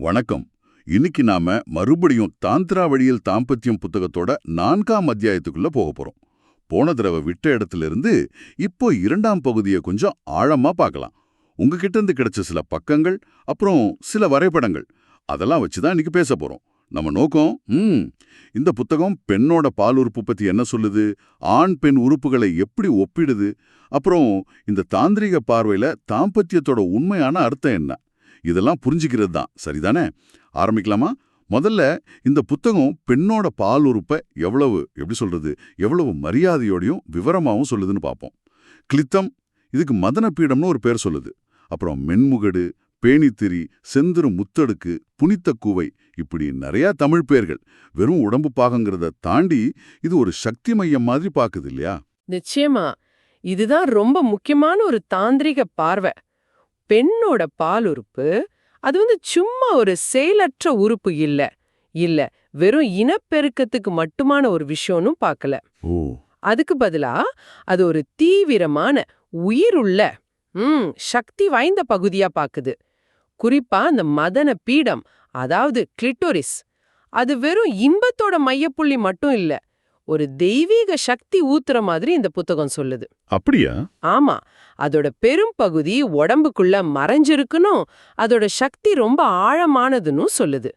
வணக்கம். இன்னைக்கு நாம மறுபடியும் தாந்திரா வழியில் தாம்பத்தியம் புத்தகத்தோட 4ஆம் அத்தியாயத்துக்குள்ள போக போறோம். போன தடவை விட்ட இடத்துல இருந்து இப்போ 2ஆம் பகுதியை கொஞ்சம் ஆழமா பார்க்கலாம். உங்ககிட்ட இருந்து கிடைச்ச சில பக்கங்கள், அப்புறம் சில வரைபடங்கள், அதெல்லாம் வச்சுதான் இன்னைக்கு பேச போறோம். நம்ம நோக்கம் இந்த புத்தகம் பெண்ணோட பால் உறுப்பு பத்தி என்ன சொல்லுது, ஆண் பெண் உறுப்புகளை எப்படி ஒப்பிடுது, அப்புறம் இந்த தாந்திரிக பார்வையில தாம்பத்தியத்தோட உண்மையான அர்த்தம் என்ன, இதெல்லாம் புரிஞ்சுக்கிறது தான். சரிதானே? ஆரம்பிக்கலாமா? முதல்ல இந்த புத்தகம் பெண்ணோட பால் உறுப்பை எவ்வளவு மரியாதையோடையும் விவரமாவும் சொல்லுதுன்னு பார்ப்போம். கிளித்தம், இதுக்கு மதன பீடம்னு ஒரு பேர் சொல்லுது. அப்புறம் மென்முகடு, பேணித்திரி, செந்துரு முத்தடுக்கு, புனித்த கூவை, இப்படி நிறைய தமிழ் பேர்கள். வெறும் உடம்பு பாகங்கிறத தாண்டி இது ஒரு சக்தி மையம் மாதிரி பாக்குது இல்லையா? நிச்சயமா. இதுதான் ரொம்ப முக்கியமான ஒரு தாந்திரிக பார்வை. பெண்ணோட பால் உறுப்பு அது சும்மா ஒரு செயலற்ற உறுப்பு இல்ல வெறும் இனப்பெருக்கத்துக்கு மட்டுமான ஒரு விஷயம்னு பார்க்கல. அதுக்கு பதிலா அது ஒரு தீவிரமான உயிருள்ள சக்தி வாய்ந்த பகுதியா பாக்குது. குறிப்பா அந்த மதன பீடம், அதாவது கிளிட்டோரிஸ், அது வெறும் இன்பத்தோட மையப்புள்ளி மட்டும் இல்ல, ஒரு தெய்வீக சக்தி ஊத்துற மாதிரி இந்த புத்தகம் சொல்லுது. அப்படியா? ஆமா, அதோட பெரும் பகுதி உடம்புக்குள்ள மறைஞ்சிருக்கணும், அதோட சக்தி ரொம்ப ஆழமானதுன்னு சொல்லுது.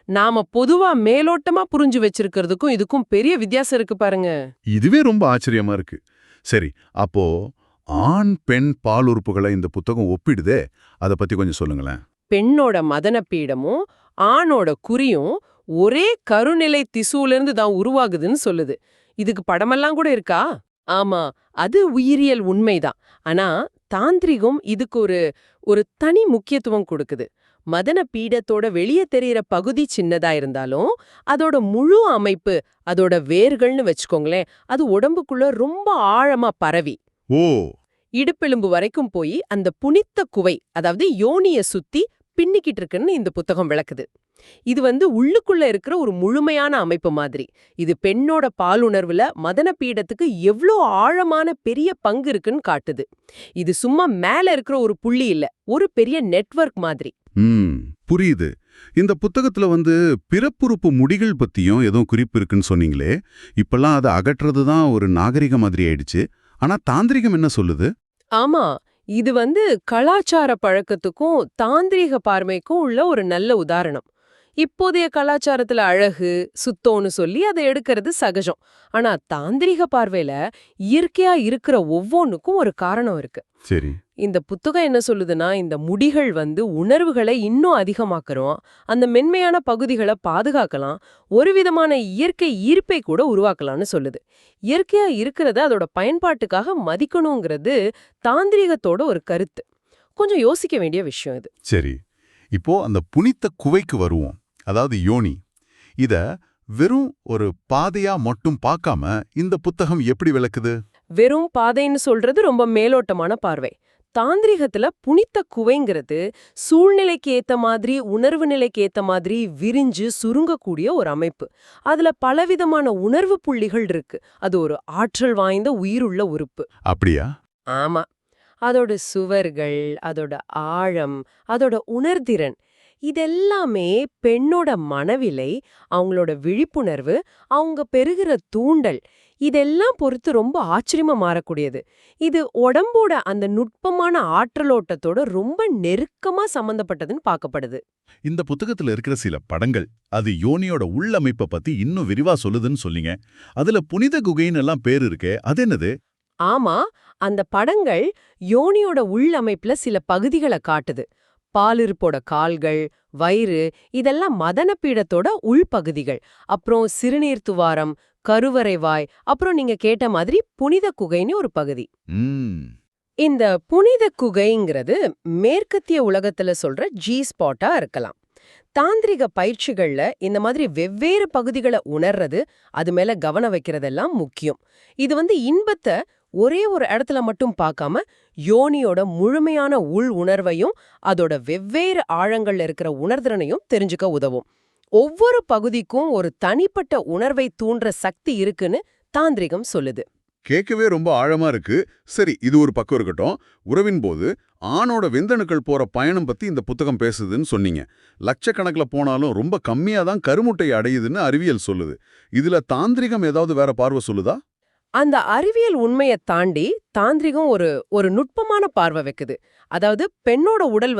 நாம பொதுவா மேலோட்டமா புரிஞ்சு வச்சிருக்கிறதுக்கும் இதுக்கும் பெரிய வித்தியாசம் இருக்கு பாருங்க. இதுவே ரொம்ப ஆச்சரியமா இருக்கு. சரி, அப்போ ஆண் பெண் பால் உறுப்புகளை இந்த புத்தகம் ஒப்பிடுதே, அதை பத்தி கொஞ்சம் சொல்லுங்களேன். பெண்ணோட மதன பீடமும் ஆணோட குறியும் ஒரே கருநிலை திசுவிலிருந்து தான் உருவாகுதுன்னு சொல்லுது. இதுக்கு படமெல்லாம் கூட இருக்கா? ஆமா, அது உயிரியல் உண்மைதான். ஆனா தாந்திரிகம் இதுக்கு ஒரு தனி முக்கியத்துவம் கொடுக்குது. மதன பீடத்தோட வெளியே தெரியிற பகுதி சின்னதா இருந்தாலும் அதோட முழு அமைப்பு, அதோட வேர்கள்னு வச்சுக்கோங்களேன், அது உடம்புக்குள்ள ரொம்ப ஆழமா பரவி இடுப்பெலும்பு வரைக்கும் போய் அந்த புனித்த குவை, அதாவது யோனிய சுத்தி பின்னிக்கிட்டு இருக்குன்னு இந்த புத்தகம் விளக்குது. இது உள்ளுக்குள்ள இருக்கிற ஒரு முழுமையான அமைப்பு மாதிரி. இது பெண்ணோட பாலுணர்வுல மதன பீடத்துக்கு எவ்வளோ ஆழமான பெரிய பங்கு இருக்குன்னு காட்டுது. இது சும்மா மேல இருக்கிற ஒரு புள்ளி இல்ல, ஒரு பெரிய நெட்வொர்க் மாதிரி. புரியுது. இந்த புத்தகத்துல பிறப்புறுப்பு முடிகள் பத்தியும் எதுவும் குறிப்பு இருக்குன்னு சொன்னீங்களே, இப்பெல்லாம் அதை அகற்றுறது தான் ஒரு நாகரிக மாதிரி ஆயிடுச்சு. ஆனா தாந்திரிகம் என்ன சொல்லுது? ஆமா, இது கலாச்சார பழக்கத்துக்கும் தாந்திரீக பார்வைக்கும் உள்ள ஒரு நல்ல உதாரணம். இப்போதைய கலாச்சாரத்துல அழகு, சுத்தம்னு சொல்லி அதை எடுக்கிறது சகஜம். ஆனா தாந்திரீக பார்வையில இயற்கையா இருக்கிற ஒவ்வொன்னுக்கும் ஒரு காரணம் இருக்கு. சரி. இந்த புத்தகம் என்ன சொல்லுதுன்னா, இந்த முடிகள் உணர்வுகளை இன்னும் அதிகமாக்குறோம், அந்த மென்மையான பகுதிகளை பாதுகாக்கலாம், ஒரு விதமான இயற்கை ஈர்ப்பை கூட உருவாக்கலாம்னு சொல்லுது. இயற்கையா இருக்கிறத அதோட பயன்பாட்டுக்காக மதிக்கணுங்கிறது தாந்திரீகத்தோட ஒரு கருத்து. கொஞ்சம் யோசிக்க வேண்டிய விஷயம் இது. சரி, இப்போ அந்த புனித்த குவைக்கு வருவோம். அதாவது யோனி. இத வெறும் ஒரு பாதையா மட்டும் பார்க்காம இந்த புத்தகம் எப்படி விளக்குது? வெறும் பாதைன்னு சொல்றது ரொம்ப மேலோட்டமான பார்வை. தாந்திரிகத்துல புனித்த குவைங்கிறது சூழ்நிலைக்கு ஏத்த மாதிரி, உணர்வு நிலைக்கு ஏத்த மாதிரி விரிஞ்சு சுருங்கக்கூடிய ஒரு அமைப்பு. அதுல பலவிதமான உணர்வு புள்ளிகள் இருக்கு. அது ஒரு ஆற்றல் வாய்ந்த உயிருள்ள உறுப்பு. அப்படியா? ஆமா, அதோட சுவர்கள், அதோட ஆழம், அதோட உணர்திறன், இதெல்லாமே பெண்ணோட மனவிலை, அவங்களோட விழிப்புணர்வு, அவங்க பெறுகிற தூண்டல், இதெல்லாம் பொறுத்து ரொம்ப ஆச்சரியமா மாறக்கூடியது. இது உடம்போட அந்த நுட்பமான ஆற்றலோட்டத்தோட ரொம்ப நெருக்கமா சம்பந்தப்பட்டதுன்னு பார்க்கப்படுது. இந்த புத்தகத்துல இருக்கிற சில படங்கள் அது யோனியோட உள்ளமைப்பை பத்தி இன்னும் விரிவா சொல்லுதுன்னு சொல்லிங்க. அதுல புனித குகைன்னு எல்லாம் பேர் இருக்கே, அது என்னது? ஆமா, அந்த படங்கள் யோனியோட உள்ளமைப்புல சில பகுதிகளை காட்டுது. பாலிருப்போட கால்கள், வயிறு, இதெல்லாம் மதன பீடத்தோட உள்பகுதிகள். அப்புறம் சிறுநீர் துவாரம், கருவறை வாய், அப்புறம் நீங்க கேட்ட மாதிரி புனித குகைன்னு ஒரு பகுதி. இந்த புனித குகைங்கிறது மேற்கத்திய உலகத்துல சொல்ற ஜி ஸ்பாட்டா இருக்கலாம். தாந்திரிக பயிற்சிகள்ல இந்த மாதிரி வெவ்வேறு பகுதிகளை உணர்றது, அது மேல கவனம் வைக்கிறதெல்லாம் முக்கியம். இது இன்பத்தை ஒரே ஒரு இடத்துல மட்டும் பார்க்காம யோனியோட முழுமையான உள் உணர்வையும் அதோட வெவ்வேறு ஆழங்கள்ல இருக்கிற உணர்திறனையும் தெரிஞ்சுக்க உதவும். ஒவ்வொரு பகுதிக்கும் ஒரு தனிப்பட்ட உணர்வை தூண்டுற சக்தி இருக்குன்னு தாந்திரிகம் சொல்லுது. கேட்கவே ரொம்ப ஆழமா இருக்கு. சரி, இது ஒரு பக்கம் இருக்கட்டும். உறவின் போது ஆணோட விந்தணுக்கள் போற பயணம் பத்தி இந்த புத்தகம் பேசுதுன்னு சொன்னீங்க. லட்சக்கணக்குல போனாலும் ரொம்ப கம்மியா தான் கருமுட்டை அடையுதுன்னு அறிவியல் சொல்லுது. இதுல தாந்திரிகம் ஏதாவது வேற பார்வை சொல்லுதா? அந்த அறிவியல் உண்மையை தாண்டி தாந்திரிகம் ஒரு ஒரு நுட்பமான பார்வை வைக்குது. அதாவது பெண்ணோட உடல்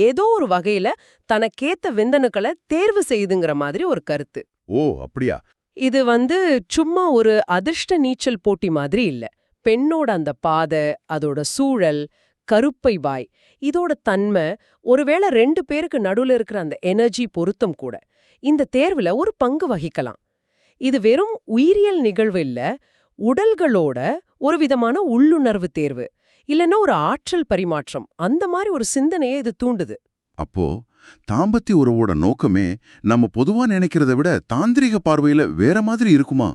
ஏதோ ஒரு வகையில தனக்கேத்த விந்தணுக்களை தேர்வு செய்யுதுங்கிற மாதிரி ஒரு கருத்து. ஓ, அப்படியா? இது சும்மா ஒரு அதிர்ஷ்ட நீச்சல் போட்டி மாதிரி இல்ல. பெண்ணோட அந்த பாதை, அதோட சூழல், கருப்பை வாய், இதோட தன்மை, ஒருவேளை 2 பேருக்கு நடுவுல இருக்கிற அந்த எனர்ஜி பொருத்தம் கூட இந்த தேர்வுல ஒரு பங்கு வகிக்கலாம். இது வெறும் உயிரியல் நிகழ்வு இல்ல, உடல்களோட ஒரு விதமான உள்ளுணர்வு தேர்வு, இல்லைன்னா ஒரு ஆற்றல் பரிமாற்றம். அந்த மாதிரி ஒரு சிந்தனையை இது தூண்டுது. அப்போ தாம்பத்திய உறவோட நோக்கமே நம்ம பொதுவா நினைக்கிறத விட தாந்திரிக பார்வையில வேற மாதிரி இருக்குமா?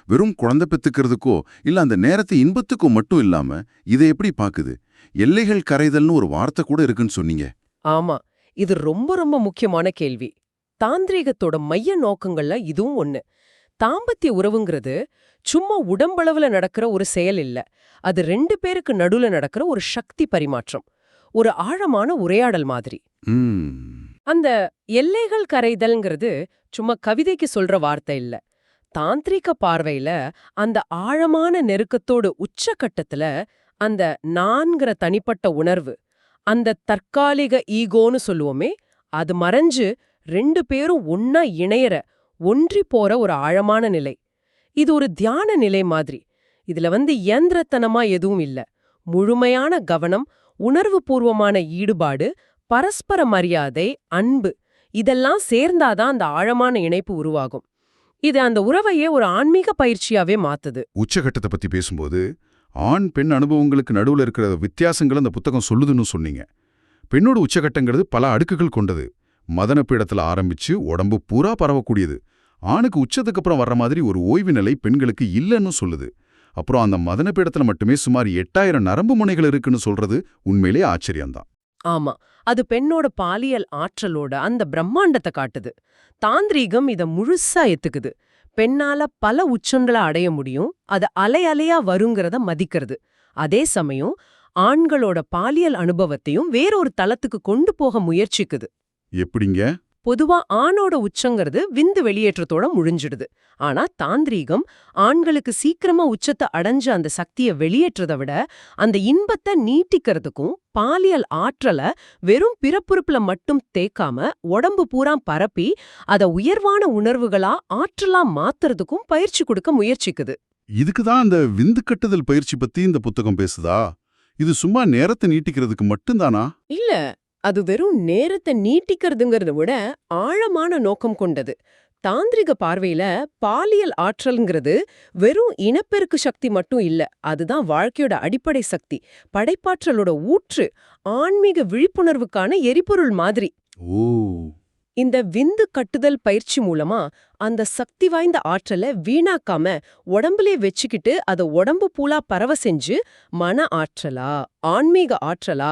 வெறும் குழந்தை பெத்துக்கிறதுக்கோ இல்ல அந்த நேரத்தை இன்பத்துக்கோ மட்டும் இல்லாம இதை எப்படி பாக்குது? எல்லைகள் கரைதல்னு ஒரு வார்த்தை கூட இருக்குன்னு சொன்னீங்க. ஆமா, இது ரொம்ப ரொம்ப முக்கியமான கேள்வி. தாந்திரீகத்தோட மைய நோக்கங்கள்ல இதுவும் ஒண்ணு. தாம்பத்திய உறவுங்கிறது சும்மா உடம்பளவுல நடக்கிற ஒரு செயல் இல்ல. அது 2 பேருக்கு நடுவுல நடக்கிற ஒரு சக்தி பரிமாற்றம், ஒரு ஆழமான உரையாடல் மாதிரி. அந்த எல்லைகள் கரைதல்ங்கிறது சும்மா கவிதைக்கு சொல்ற வார்த்தை இல்ல. தாந்திரிக பார்வையில அந்த ஆழமான நெருக்கத்தோடு உச்சகட்டத்துல அந்த நான்கிற தனிப்பட்ட உணர்வு, அந்த தற்காலிக ஈகோன்னு சொல்லுவோமே, அது மறைஞ்சு 2 பேரும் ஒன்னா இணையற, ஒன்றி போற ஒரு ஆழமான நிலை. இது ஒரு தியான நிலை மாதிரி. இதுல இயந்திரத்தனமா எதுவும் இல்ல. முழுமையான கவனம், உணர்வுபூர்வமான ஈடுபாடு, பரஸ்பர மரியாதை, அன்பு, இதெல்லாம் சேர்ந்தாதான் அந்த ஆழமான இணைப்பு உருவாகும். இது அந்த உறவையே ஒரு ஆன்மீக பயிற்சியாவே மாத்துது. உச்சகட்டத்தை பத்தி பேசும்போது ஆண் பெண் அனுபவங்களுக்கு நடுவுல இருக்கிற வித்தியாசங்கள் அந்த புத்தகம் சொல்லுதுன்னு சொன்னீங்க. பெண்ணோட உச்சகட்டங்கிறது பல அடுக்குகள் கொண்டது. மதன பீடத்துல ஆரம்பிச்சு உடம்பு பூரா பரவக்கூடியது. ஆணுக்கு உச்சத்துக்கு அப்புறம் வர்ற மாதிரி ஒரு ஓய்வு நிலை பெண்களுக்கு இல்லைன்னு சொல்லுது. அப்புறம் அந்த மதன பீடத்துல மட்டுமே சுமார் 8000 நரம்பு முனைகள் இருக்குன்னு சொல்றது உண்மையிலே ஆச்சரியம்தான். ஆமா, அது பெண்ணோட பாலியல் ஆற்றலோட அந்த பிரம்மாண்டத்தை காட்டுது. தாந்திரீகம் இத முழுசா ஏத்துக்குது. பெண்ணால பல உச்சங்களை அடைய முடியும், அது அலை அலையா வருங்கிறத மதிக்கிறது. அதே சமயம் ஆண்களோட பாலியல் அனுபவத்தையும் வேறொரு தளத்துக்கு கொண்டு போக முயற்சிக்குது. எப்படிங்க? பொதுவா ஆணோட உச்சங்கிறது விந்து வெளியேற்றத்தோட முடிஞ்சிடுது. ஆனா தாந்திரீகம் ஆண்களுக்கு சீக்கிரமா உச்சத்தை அடைஞ்ச அந்த சக்தியை வெளியேற்றதை விட அந்த இன்பத்தை நீட்டிக்கிறதுக்கும், பாலியல் ஆற்றலை வெறும் பிறப்புறுப்புல மட்டும் தேக்காம உடம்பு பூரா பரப்பி அத உயர்வான உணர்வுகளா ஆற்றலா மாத்துறதுக்கும் பயிற்சி கொடுக்க முயற்சிக்குது. இதுக்குதான் அந்த விந்து கட்டுதல் பயிற்சி பத்தி இந்த புத்தகம் பேசுதா? இது சும்மா நேரத்தை நீட்டிக்கிறதுக்கு மட்டும்தானா? இல்ல, அது வெறும் நேரத்தை நீட்டிக்கிறதுங்கிறத விட ஆழமான நோக்கம் கொண்டது. தாந்திரிக பார்வையில பாலியல் ஆற்றல்ங்கிறது வெறும் இனப்பெருக்கு சக்தி மட்டும் இல்ல, அதுதான் வாழ்க்கையோட அடிப்படை சக்தி, படைப்பாற்றலோட ஊற்று, ஆன்மீக விழிப்புணர்வுக்கான எரிபொருள் மாதிரி. ஓ, இந்த விந்து கட்டுதல் பயிற்சி மூலமா அந்த சக்தி வாய்ந்த ஆற்றலை வீணாக்காம உடம்புலே வச்சுக்கிட்டு அதை உடம்பு பூலா பரவ செஞ்சு மன ஆற்றலா, ஆன்மீக ஆற்றலா,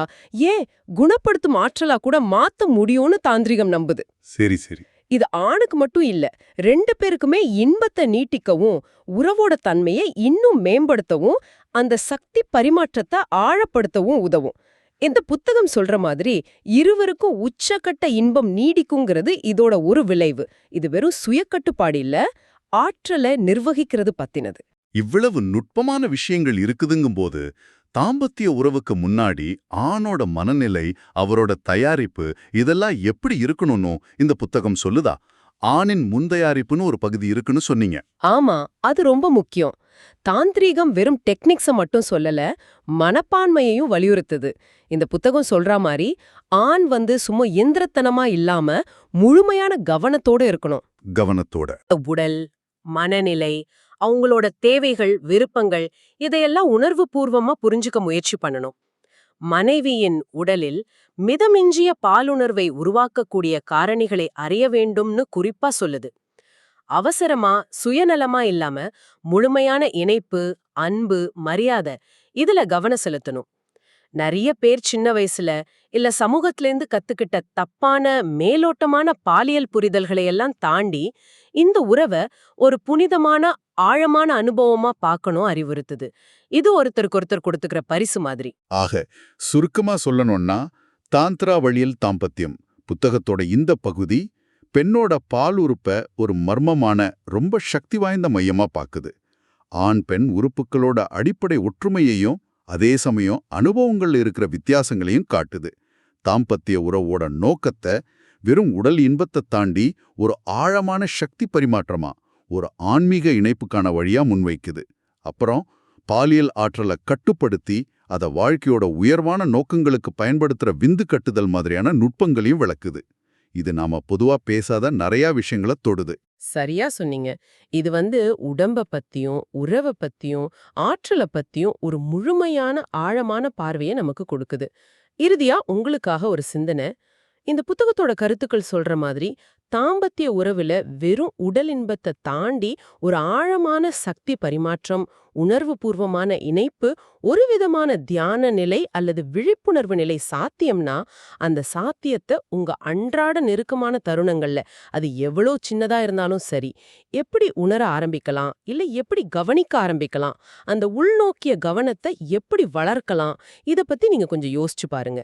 ஏன் குணப்படுத்தும் ஆற்றலா கூட மாத்த முடியும்னு தாந்திரிகம் நம்புது. சரி சரி. இது ஆணுக்கு மட்டும் இல்ல, 2 பேருக்குமே இன்பத்தை நீட்டிக்கவும், உறவோட தன்மையை இன்னும் மேம்படுத்தவும், அந்த சக்தி பரிமாற்றத்தை ஆழப்படுத்தவும் உதவும். இந்த புத்தகம் சொல்ற மாதிரி இருவருக்கும் உச்சக்கட்ட இன்பம் நீடிக்குங்கிறது இதோட ஒரு விளைவு. இது வெறும் சுயக்கட்டுப்பாடு இல்ல, ஆற்றலை நிர்வகிக்கிறது பத்தினது. இவ்வளவு நுட்பமான விஷயங்கள் இருக்குதுங்கும்போது தாம்பத்திய உறவுக்கு முன்னாடி ஆணோட மனநிலை, அவரோட தயாரிப்பு, இதெல்லாம் எப்படி இருக்கணும்னு இந்த புத்தகம் சொல்லுதா? ஆணின் முன்தயாரிப்புன்னு ஒரு பகுதி இருக்குன்னு சொன்னீங்க. ஆமா, அது ரொம்ப முக்கியம். தாந்திரீகம் வெறும் டெக்னிக்ஸ மட்டும் சொல்லல, மனப்பான்மையையும் வலியுறுத்துது. இந்த புத்தகம் சொல்ற மாதிரி ஆண் சும்மா இயந்திரத்தனமா இல்லாம முழுமையான கவனத்தோட இருக்கணும். கவனத்தோட. உடல், மனநிலை, அவங்களோட தேவைகள், விருப்பங்கள், இதையெல்லாம் உணர்வு பூர்வமா புரிஞ்சுக்க முயற்சி பண்ணணும். மனைவியின் உடலில் மிதமிஞ்சிய பாலுணர்வை உருவாக்கக்கூடிய காரணிகளை அறிய வேண்டும்னு குறிப்பா சொல்லுது. அவசரமா, சுயநலமா இல்லாம முழுமையான இணைப்பு, அன்பு, மரியாதை, இதுல கவனம் செலுத்தணும். நிறைய பேர் சின்ன வயசுல இல்ல சமூகத்திலேருந்து கத்துக்கிட்ட தப்பான மேலோட்டமான பாலியல் புரிதல்களை எல்லாம் தாண்டி இந்த உறவை ஒரு புனிதமான ஆழமான அனுபவமா பார்க்கணும் அறிவுறுத்துது. இது ஒருத்தருக்கு ஒருத்தர் கொடுத்துக்கிற பரிசு மாதிரி. ஆக சுருக்கமா சொல்லணும்னா தாந்திரா வழியில் தாம்பத்தியம் புத்தகத்தோட இந்த பகுதி பெண்ணோட பால் உறுப்ப ஒரு மர்மமான ரொம்ப சக்தி வாய்ந்த மையமா பாக்குது. ஆண் பெண் உறுப்புகளோட அடிப்படை ஒற்றுமையையும் அதே சமயம் அனுபவங்கள்ல இருக்கிற வித்தியாசங்களையும் காட்டுது. தாம்பத்திய உறவோட நோக்கத்தை வெறும் உடல் இன்பத்தை தாண்டி ஒரு ஆழமான சக்தி பரிமாற்றமா ஒரு ஆன்மீக இணைப்புக்கான வழியா முன்வைக்குது. அப்புறம் பாலியல் ஆற்றலை கட்டுப்படுத்தி அதை வாழ்க்கையோட உயர்வான நோக்கங்களுக்கு பயன்படுத்துற விந்து கட்டுதல் மாதிரியான நுட்பங்களையும் விளக்குது. இது நாம பொதுவா பேசாத நிறைய விஷயங்களை தொடுது. சரியா சொன்னீங்க. இது உடம்ப பத்தியும், உறவ பத்தியும், ஆற்றல பத்தியும் ஒரு முழுமையான ஆழமான பார்வையை நமக்கு கொடுக்குது. இறுதியா உங்களுக்காக ஒரு சிந்தனை. இந்த புத்தகத்தோட கருத்துக்கள் சொல்ற மாதிரி தாம்பத்திய உறவுல வெறும் உடல் இன்பத்தை தாண்டி ஒரு ஆழமான சக்தி பரிமாற்றம், உணர்வு பூர்வமான இணைப்பு, ஒரு விதமான தியான நிலை அல்லது விழிப்புணர்வு நிலை சாத்தியம்னா அந்த சாத்தியத்தை உங்க அன்றாட நெருக்கமான தருணங்கள்ல அது எவ்வளோ சின்னதா இருந்தாலும் சரி எப்படி உணர ஆரம்பிக்கலாம், இல்ல எப்படி கவனிக்க ஆரம்பிக்கலாம், அந்த உள்நோக்கிய கவனத்தை எப்படி வளர்க்கலாம், இத பத்தி நீங்க கொஞ்சம் யோசிச்சு பாருங்க.